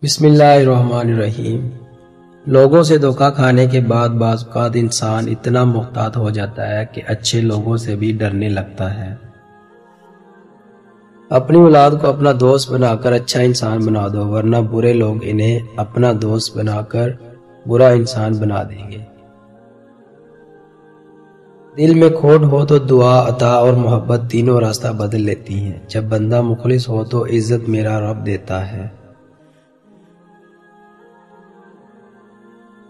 بسم اللہ الرحمن الرحیم۔ لوگوں سے دھوکہ کھانے کے بعد بعض اوقات انسان اتنا محتاط ہو جاتا ہے کہ اچھے لوگوں سے بھی ڈرنے لگتا ہے۔ اپنی اولاد کو اپنا دوست بنا کر اچھا انسان بنا دو، ورنہ برے لوگ انہیں اپنا دوست بنا کر برا انسان بنا دیں گے۔ دل میں کھوٹ ہو تو دعا، عطا اور محبت تینوں راستہ بدل لیتی ہیں۔ جب بندہ مخلص ہو تو عزت میرا رب دیتا ہے۔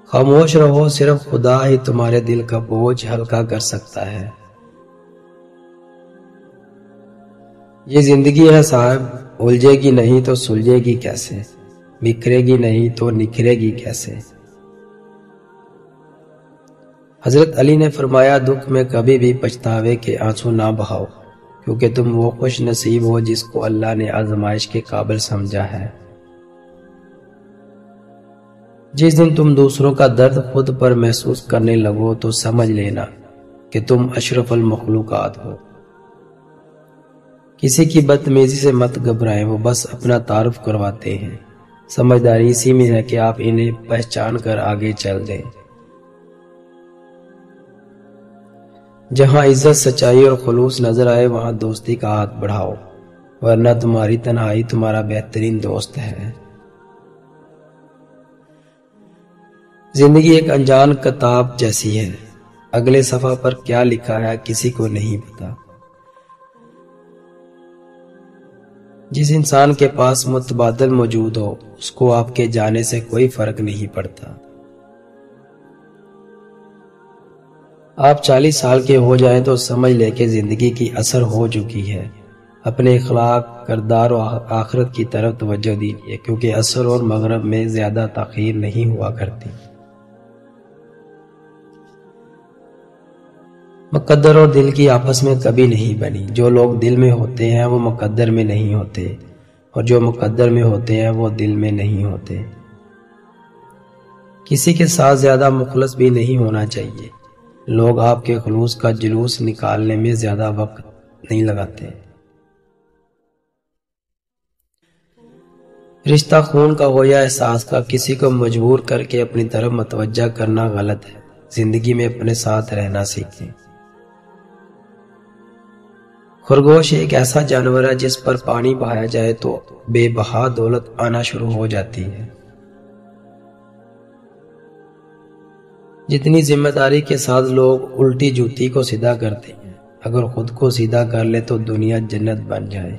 خاموش رہو، صرف خدا ہی تمہارے دل کا بوجھ ہلکا کر سکتا ہے۔ یہ زندگی ہے صاحب، الجھے گی نہیں تو سلجھے گی کیسے، بکھرے گی نہیں تو نکھرے گی کیسے۔ حضرت علی نے فرمایا، دکھ میں کبھی بھی پچھتاوے کے آنسو نہ بہاؤ، کیونکہ تم وہ خوش نصیب ہو جس کو اللہ نے آزمائش کے قابل سمجھا ہے۔ جس دن تم دوسروں کا درد خود پر محسوس کرنے لگو تو سمجھ لینا کہ تم اشرف المخلوقات ہو۔ کسی کی بدتمیزی سے مت گھبرائیں، وہ بس اپنا تعارف کرواتے ہیں۔ سمجھداری اسی میں ہے کہ آپ انہیں پہچان کر آگے چل دیں۔ جہاں عزت، سچائی اور خلوص نظر آئے وہاں دوستی کا ہاتھ بڑھاؤ، ورنہ تمہاری تنہائی تمہارا بہترین دوست ہے۔ زندگی ایک انجان کتاب جیسی ہے، اگلے صفحہ پر کیا لکھا ہے کسی کو نہیں پتا۔ جس انسان کے پاس متبادل موجود ہو اس کو آپ کے جانے سے کوئی فرق نہیں پڑتا۔ آپ 40 سال کے ہو جائیں تو سمجھ لے کہ زندگی کی اثر ہو چکی ہے۔ اپنے اخلاق، کردار و آخرت کی طرف توجہ دیجیے، کیونکہ عصر اور مغرب میں زیادہ تاخیر نہیں ہوا کرتی۔ مقدر اور دل کی آپس میں کبھی نہیں بنی۔ جو لوگ دل میں ہوتے ہیں وہ مقدر میں نہیں ہوتے، اور جو مقدر میں ہوتے ہیں وہ دل میں نہیں ہوتے۔ کسی کے ساتھ زیادہ مخلص بھی نہیں ہونا چاہیے۔ لوگ آپ کے خلوص کا جلوس نکالنے میں زیادہ وقت نہیں لگاتے۔ رشتہ خون کا ہو یا احساس کا، کسی کو مجبور کر کے اپنی طرف متوجہ کرنا غلط ہے۔ زندگی میں اپنے ساتھ رہنا سیکھیں۔ خرگوش ایک ایسا جانور ہے جس پر پانی بہایا جائے تو بے بہا دولت آنا شروع ہو جاتی ہے۔ جتنی ذمہ داری کے ساتھ لوگ الٹی جوتی کو سیدھا کرتے ہیں، اگر خود کو سیدھا کر لے تو دنیا جنت بن جائے۔